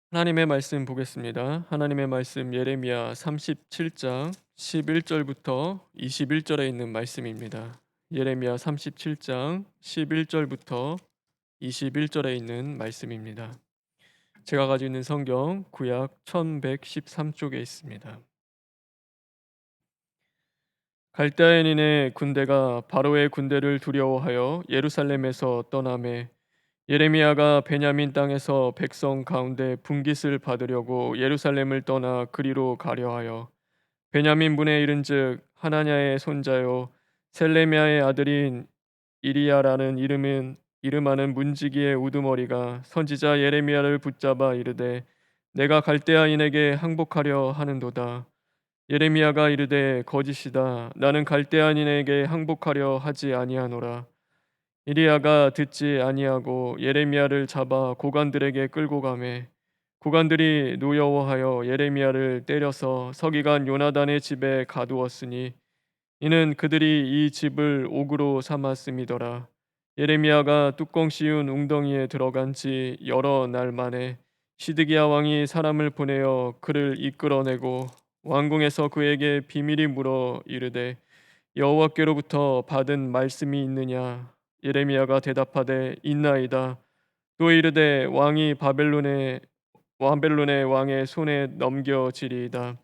하나님의 말씀 보겠습니다. 하나님의 말씀 예레미야 37장 11절부터 21절에 있는 말씀입니다. 예레미야 37장 11절부터 21절에 있는 말씀입니다. 제가 가지고 있는 성경 구약 1113쪽에 있습니다. 갈대아인의 군대가 바로의 군대를 두려워하여 예루살렘에서 떠나매 예레미야가 베냐민 땅에서 백성 가운데 분깃을 받으려고 예루살렘을 떠나 그리로 가려 하여 베냐민 분에 이른즉 하나냐의 손자요 셀레미야의 아들인 이리야라는 이름하는 문지기의 우두머리가 선지자 예레미야를 붙잡아 이르되 내가 갈대아인에게 항복하려 하는도다. 예레미야가 이르되 거짓이다. 나는 갈대아인에게 항복하려 하지 아니하노라. 이리야가 듣지 아니하고 예레미야를 잡아 고관들에게 끌고 가매 고관들이 노여워하여 예레미야를 때려서 서기관 요나단의 집에 가두었으니 이는 그들이 이 집을 옥으로 삼았음이더라. 예레미야가 뚜껑 씌운 웅덩이에 들어간 지 여러 날 만에 시드기야 왕이 사람을 보내어 그를 이끌어내고 왕궁에서 그에게 비밀이 물어 이르되 여호와께로부터 받은 말씀이 있느냐? 예레미야가 대답하되 있나이다. 또 이르되 왕이 바벨론의 왕의 손에 넘겨지리이다.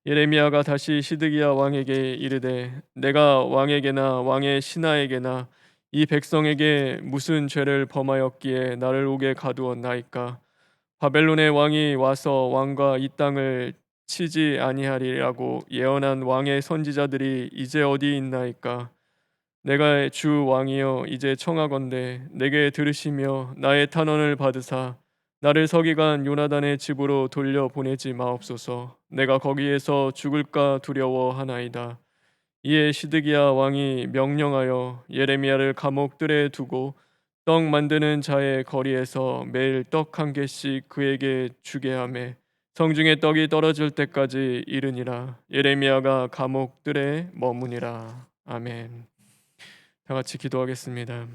예레미야가 다시 시드기야 왕에게 이르되 내가 왕에게나 왕의 신하에게나 이 백성에게 무슨 죄를 범하였기에 나를 옥에 가두었나이까? 바벨론의 왕이 와서 왕과 이 땅을 치지 아니하리라고 예언한 왕의 선지자들이 이제 어디 있나이까? 내가 주 왕이여 이제 청하건대 내게 들으시며 나의 탄원을 받으사 나를 서기관 요나단의 집으로 돌려 보내지 마옵소서. 내가 거기에서 죽을까 두려워하나이다. 이에 시드기야 왕이 명령하여 예레미야를 감옥들에 두고 떡 만드는 자의 거리에서 매일 떡 한 개씩 그에게 주게 하매 성중에 떡이 떨어질 때까지 이르니라. 예레미야가 감옥들에 머무니라. 아멘. 다 같이 기도하겠습니다.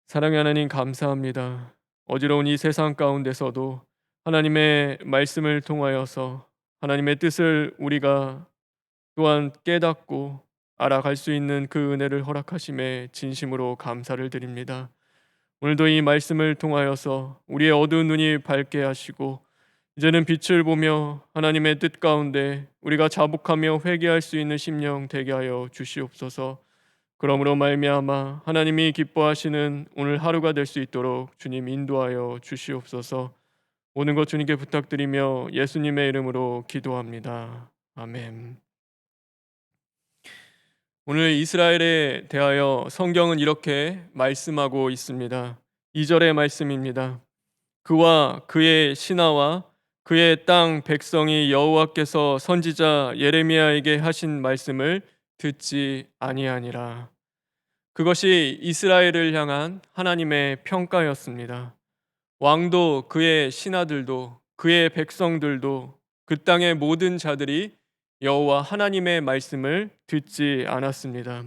사랑의 하나님 감사합니다. 어지러운 이 세상 가운데서도 하나님의 말씀을 통하여서 하나님의 뜻을 우리가 또한 깨닫고 알아갈 수 있는 그 은혜를 허락하심에 진심으로 감사를 드립니다. 오늘도 이 말씀을 통하여서 우리의 어두운 눈이 밝게 하시고 이제는 빛을 보며 하나님의 뜻 가운데 우리가 자복하며 회개할 수 있는 심령 되게 하여 주시옵소서. 그러므로 말미암아 하나님이 기뻐하시는 오늘 하루가 될 수 있도록 주님 인도하여 주시옵소서. 모든 것 주님께 부탁드리며 예수님의 이름으로 기도합니다. 아멘. 오늘 이스라엘에 대하여 성경은 이렇게 말씀하고 있습니다. 2절의 말씀입니다. 그와 그의 신하와 그의 땅 백성이 여호와께서 선지자 예레미야에게 하신 말씀을 듣지 아니하니라. 그것이 이스라엘을 향한 하나님의 평가였습니다. 왕도 그의 신하들도 그의 백성들도 그 땅의 모든 자들이 여호와 하나님의 말씀을 듣지 않았습니다.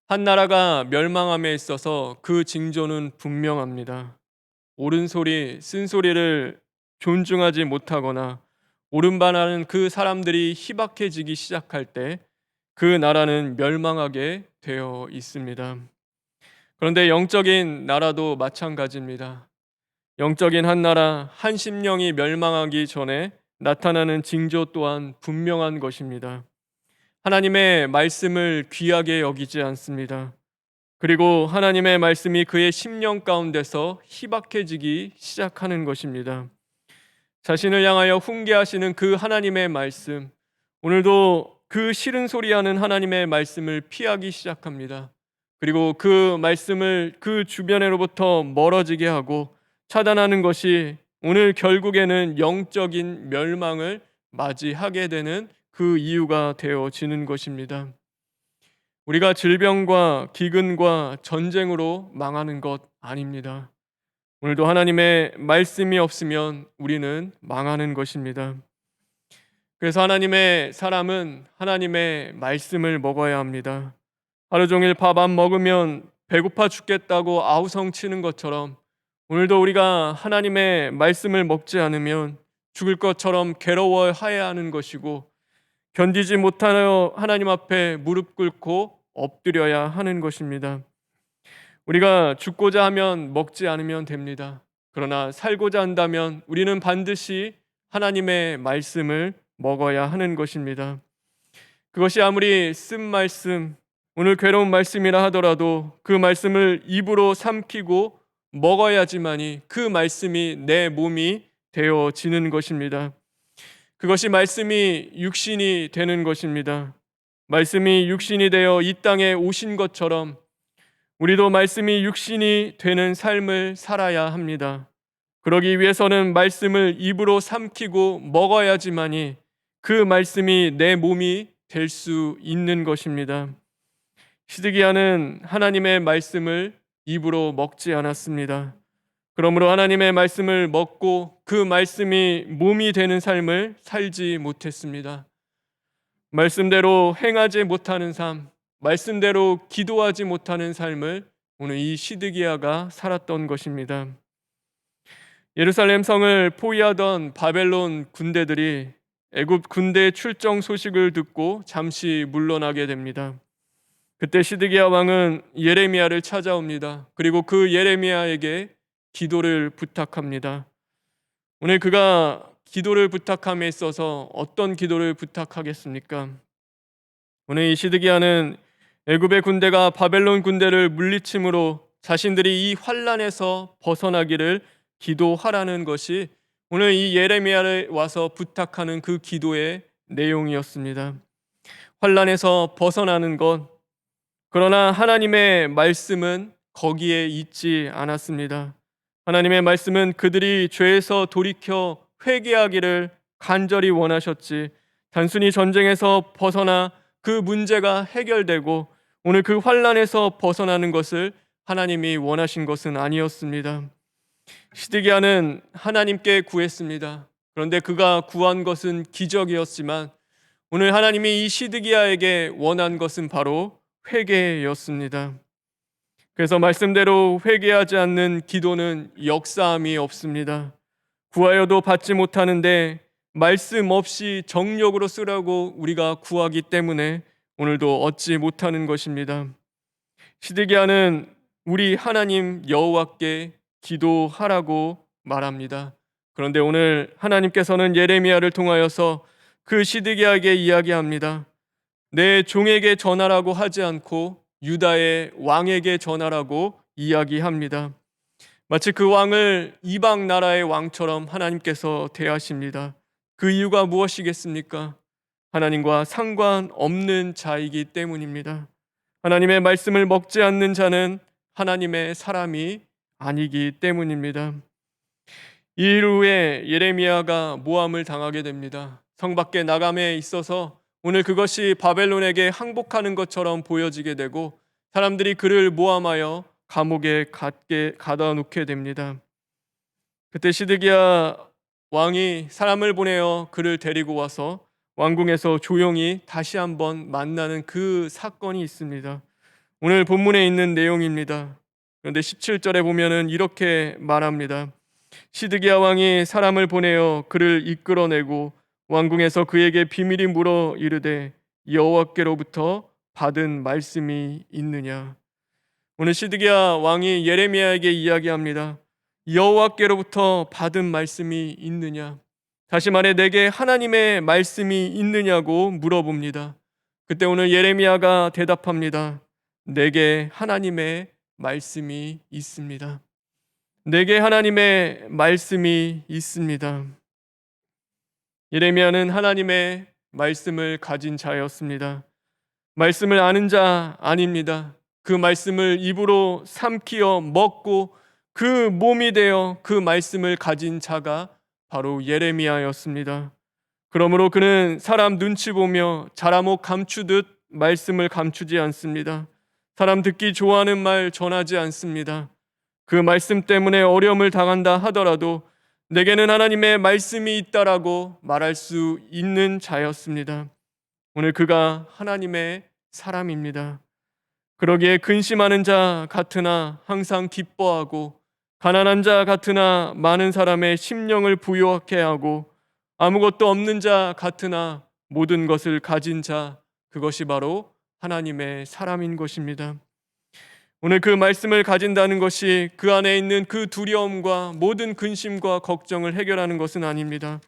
한 나라가 멸망함에 있어서 그 징조는 분명합니다. 옳은 소리, 쓴소리를 존중하지 못하거나 옳은바라는 그 사람들이 희박해지기 시작할 때 그 나라는 멸망하게 되어 있습니다. 그런데 영적인 나라도 마찬가지입니다. 영적인 한 나라, 한 심령이 멸망하기 전에 나타나는 징조 또한 분명한 것입니다. 하나님의 말씀을 귀하게 여기지 않습니다. 그리고 하나님의 말씀이 그의 심령 가운데서 희박해지기 시작하는 것입니다. 자신을 향하여 훈계하시는 그 하나님의 말씀, 오늘도 그 싫은 소리하는 하나님의 말씀을 피하기 시작합니다. 그리고 그 말씀을 그 주변으로부터 멀어지게 하고 차단하는 것이 오늘 결국에는 영적인 멸망을 맞이하게 되는 그 이유가 되어지는 것입니다. 우리가 질병과 기근과 전쟁으로 망하는 것 아닙니다. 오늘도 하나님의 말씀이 없으면 우리는 망하는 것입니다. 그래서 하나님의 사람은 하나님의 말씀을 먹어야 합니다. 하루 종일 밥 안 먹으면 배고파 죽겠다고 아우성치는 것처럼 오늘도 우리가 하나님의 말씀을 먹지 않으면 죽을 것처럼 괴로워해야 하는 것이고, 견디지 못하여 하나님 앞에 무릎 꿇고 엎드려야 하는 것입니다. 우리가 죽고자 하면 먹지 않으면 됩니다. 그러나 살고자 한다면 우리는 반드시 하나님의 말씀을 먹어야 하는 것입니다. 그것이 아무리 쓴 말씀, 오늘 괴로운 말씀이라 하더라도 그 말씀을 입으로 삼키고 먹어야지만이 그 말씀이 내 몸이 되어지는 것입니다. 그것이 말씀이 육신이 되는 것입니다. 말씀이 육신이 되어 이 땅에 오신 것처럼 우리도 말씀이 육신이 되는 삶을 살아야 합니다. 그러기 위해서는 말씀을 입으로 삼키고 먹어야지만이 그 말씀이 내 몸이 될 수 있는 것입니다. 시드기야는 하나님의 말씀을 입으로 먹지 않았습니다. 그러므로 하나님의 말씀을 먹고 그 말씀이 몸이 되는 삶을 살지 못했습니다. 말씀대로 행하지 못하는 삶, 말씀대로 기도하지 못하는 삶을 오늘 이 시드기야가 살았던 것입니다. 예루살렘 성을 포위하던 바벨론 군대들이 애굽 군대 출정 소식을 듣고 잠시 물러나게 됩니다. 그때 시드기야 왕은 예레미야를 찾아옵니다. 그리고 그 예레미야에게 기도를 부탁합니다. 오늘 그가 기도를 부탁함에 있어서 어떤 기도를 부탁하겠습니까? 오늘 이 시드기야는 애굽의 군대가 바벨론 군대를 물리침으로 자신들이 이 환난에서 벗어나기를 기도하라는 것이 오늘 이 예레미야를 와서 부탁하는 그 기도의 내용이었습니다. 환난에서 벗어나는 것, 그러나 하나님의 말씀은 거기에 있지 않았습니다. 하나님의 말씀은 그들이 죄에서 돌이켜 회개하기를 간절히 원하셨지, 단순히 전쟁에서 벗어나 그 문제가 해결되고 오늘 그 환난에서 벗어나는 것을 하나님이 원하신 것은 아니었습니다. 시드기야는 하나님께 구했습니다. 그런데 그가 구한 것은 기적이었지만 오늘 하나님이 이 시드기야에게 원한 것은 바로 회개였습니다. 그래서 말씀대로 회개하지 않는 기도는 역사함이 없습니다. 구하여도 받지 못하는데 말씀 없이 정력으로 쓰라고 우리가 구하기 때문에 오늘도 얻지 못하는 것입니다. 시드기야는 우리 하나님 여호와께 기도하라고 말합니다. 그런데 오늘 하나님께서는 예레미야를 통하여서 그 시드기야에게 이야기합니다. 내 종에게 전하라고 하지 않고 유다의 왕에게 전하라고 이야기합니다. 마치 그 왕을 이방 나라의 왕처럼 하나님께서 대하십니다. 그 이유가 무엇이겠습니까? 하나님과 상관없는 자이기 때문입니다. 하나님의 말씀을 먹지 않는 자는 하나님의 사람이 아니기 때문입니다. 이 일 후에 예레미야가 모함을 당하게 됩니다. 성 밖에 나감에 있어서 오늘 그것이 바벨론에게 항복하는 것처럼 보여지게 되고 사람들이 그를 모함하여 감옥에 가다 놓게 됩니다. 그때 시드기야 왕이 사람을 보내어 그를 데리고 와서 왕궁에서 조용히 다시 한번 만나는 그 사건이 있습니다. 오늘 본문에 있는 내용입니다. 그런데 17절에 보면은 이렇게 말합니다. 시드기야 왕이 사람을 보내어 그를 이끌어내고 왕궁에서 그에게 비밀이 물어 이르되 여호와께로부터 받은 말씀이 있느냐. 오늘 시드기야 왕이 예레미야에게 이야기합니다. 여호와께로부터 받은 말씀이 있느냐. 다시 말해 내게 하나님의 말씀이 있느냐고 물어봅니다. 그때 오늘 예레미야가 대답합니다. 내게 하나님의 말씀이 있습니다. 내게 하나님의 말씀이 있습니다. 예레미야는 하나님의 말씀을 가진 자였습니다. 말씀을 아는 자 아닙니다. 그 말씀을 입으로 삼키어 먹고 그 몸이 되어 그 말씀을 가진 자가 바로 예레미야였습니다. 그러므로 그는 사람 눈치 보며 자라못 감추듯 말씀을 감추지 않습니다. 사람 듣기 좋아하는 말 전하지 않습니다. 그 말씀 때문에 어려움을 당한다 하더라도 내게는 하나님의 말씀이 있다라고 말할 수 있는 자였습니다. 오늘 그가 하나님의 사람입니다. 그러기에 근심하는 자 같으나 항상 기뻐하고 가난한 자 같으나 많은 사람의 심령을 부유하게 하고 아무것도 없는 자 같으나 모든 것을 가진 자, 그것이 바로 하나님의 사람인 것입니다. 오늘 그 말씀을 가진다는 것이 그 안에 있는 그 두려움과 모든 근심과 걱정을 해결하는 것은 아닙니다.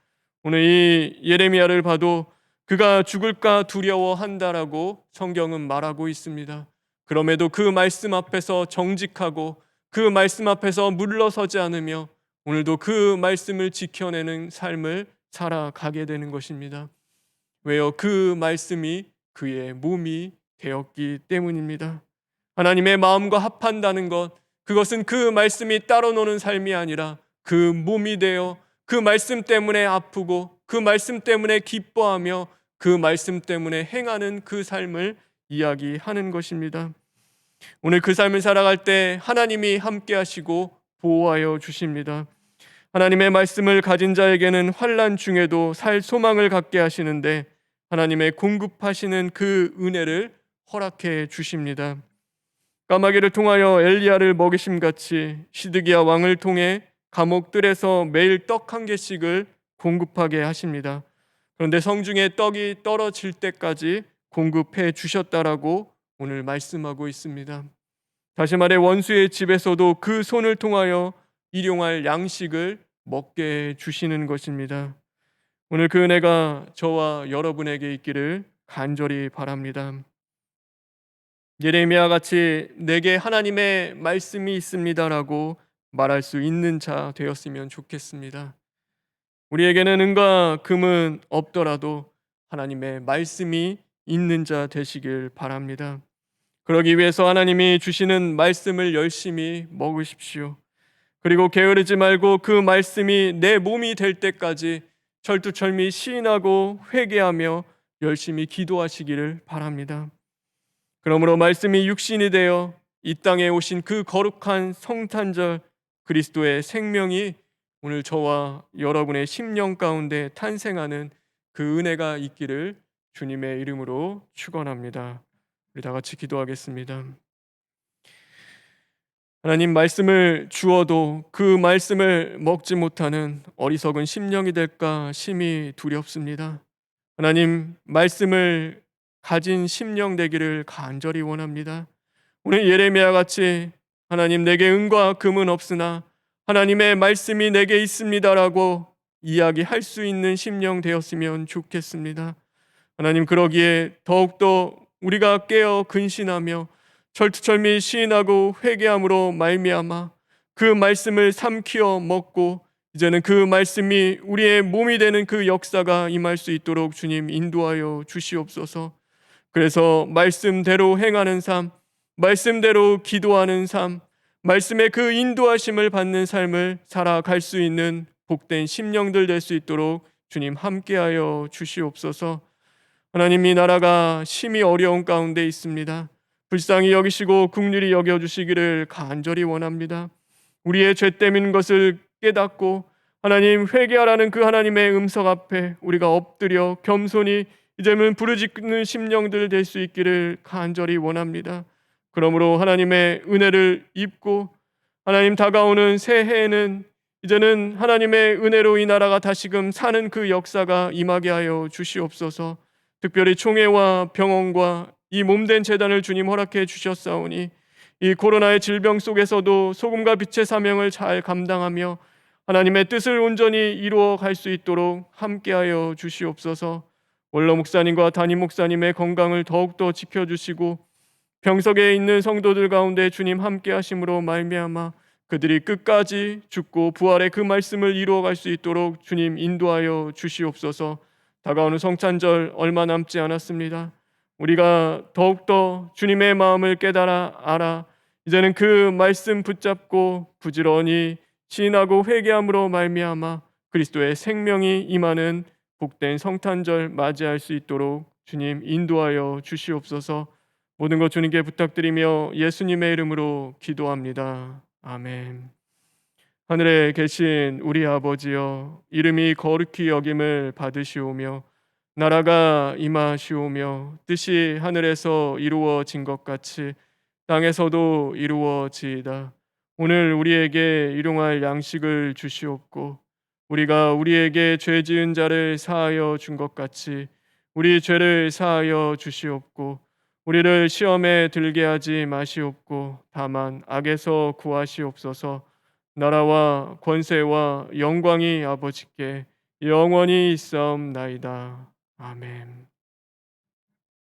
오늘 이 예레미야를 봐도 그가 죽을까 두려워한다라고 성경은 말하고 있습니다. 그럼에도 그 말씀 앞에서 정직하고 그 말씀 앞에서 물러서지 않으며 오늘도 그 말씀을 지켜내는 삶을 살아가게 되는 것입니다. 왜요? 그 말씀이 그의 몸이 되었기 때문입니다. 하나님의 마음과 합한다는 것, 그것은 그 말씀이 따로 노는 삶이 아니라 그 몸이 되어 그 말씀 때문에 아프고 그 말씀 때문에 기뻐하며 그 말씀 때문에 행하는 그 삶을 이야기하는 것입니다. 오늘 그 삶을 살아갈 때 하나님이 함께 하시고 보호하여 주십니다. 하나님의 말씀을 가진 자에게는 환난 중에도 살 소망을 갖게 하시는데 하나님의 공급하시는 그 은혜를 허락해 주십니다. 까마귀를 통하여 엘리야를 먹이심같이 시드기야 왕을 통해 감옥 뜰에서 매일 떡 한 개씩을 공급하게 하십니다. 그런데 성중에 떡이 떨어질 때까지 공급해 주셨다라고 오늘 말씀하고 있습니다. 다시 말해 원수의 집에서도 그 손을 통하여 일용할 양식을 먹게 주시는 것입니다. 오늘 그 은혜가 저와 여러분에게 있기를 간절히 바랍니다. 예레미야 같이 내게 하나님의 말씀이 있습니다라고 말할 수 있는 자 되었으면 좋겠습니다. 우리에게는 은과 금은 없더라도 하나님의 말씀이 있는 자 되시길 바랍니다. 그러기 위해서 하나님이 주시는 말씀을 열심히 먹으십시오. 그리고 게으르지 말고 그 말씀이 내 몸이 될 때까지 철두철미 시인하고 회개하며 열심히 기도하시기를 바랍니다. 그러므로 말씀이 육신이 되어 이 땅에 오신 그 거룩한 성탄절 그리스도의 생명이 오늘 저와 여러분의 심령 가운데 탄생하는 그 은혜가 있기를 주님의 이름으로 축원합니다. 우리 다 같이 기도하겠습니다. 하나님, 말씀을 주어도 그 말씀을 먹지 못하는 어리석은 심령이 될까 심히 두렵습니다. 하나님, 말씀을 가진 심령 되기를 간절히 원합니다. 오늘 예레미야 같이 하나님, 내게 은과 금은 없으나 하나님의 말씀이 내게 있습니다라고 이야기할 수 있는 심령 되었으면 좋겠습니다. 하나님, 그러기에 더욱더 우리가 깨어 근신하며 철두철미 시인하고 회개함으로 말미암아 그 말씀을 삼키어 먹고 이제는 그 말씀이 우리의 몸이 되는 그 역사가 임할 수 있도록 주님 인도하여 주시옵소서. 그래서 말씀대로 행하는 삶, 말씀대로 기도하는 삶, 말씀의 그 인도하심을 받는 삶을 살아갈 수 있는 복된 심령들 될 수 있도록 주님 함께하여 주시옵소서. 하나님, 이 나라가 심히 어려운 가운데 있습니다. 불쌍히 여기시고 긍휼히 여겨주시기를 간절히 원합니다. 우리의 죄 때문인 것을 깨닫고 하나님 회개하라는 그 하나님의 음성 앞에 우리가 엎드려 겸손히 이제는 부르짖는 심령들 될 수 있기를 간절히 원합니다. 그러므로 하나님의 은혜를 입고 하나님 다가오는 새해에는 이제는 하나님의 은혜로 이 나라가 다시금 사는 그 역사가 임하게 하여 주시옵소서. 특별히 총회와 병원과 이 몸된 재단을 주님 허락해 주셨사오니 이 코로나의 질병 속에서도 소금과 빛의 사명을 잘 감당하며 하나님의 뜻을 온전히 이루어 갈 수 있도록 함께하여 주시옵소서. 원로 목사님과 담임 목사님의 건강을 더욱더 지켜주시고 병석에 있는 성도들 가운데 주님 함께하심으로 말미암아 그들이 끝까지 죽고 부활의 그 말씀을 이루어 갈 수 있도록 주님 인도하여 주시옵소서. 다가오는 성탄절 얼마 남지 않았습니다. 우리가 더욱더 주님의 마음을 깨달아 알아 이제는 그 말씀 붙잡고 부지런히 시인하고 회개함으로 말미암아 그리스도의 생명이 임하는 복된 성탄절 맞이할 수 있도록 주님 인도하여 주시옵소서. 모든 것 주님께 부탁드리며 예수님의 이름으로 기도합니다. 아멘. 하늘에 계신 우리 아버지여, 이름이 거룩히 여김을 받으시오며 나라가 임하시오며 뜻이 하늘에서 이루어진 것 같이 땅에서도 이루어지이다. 오늘 우리에게 일용할 양식을 주시옵고 우리가 우리에게 죄 지은 자를 사하여 준 것 같이 우리 죄를 사하여 주시옵고 우리를 시험에 들게 하지 마시옵고 다만 악에서 구하시옵소서. 나라와 권세와 영광이 아버지께 영원히 있사옵나이다. 아멘.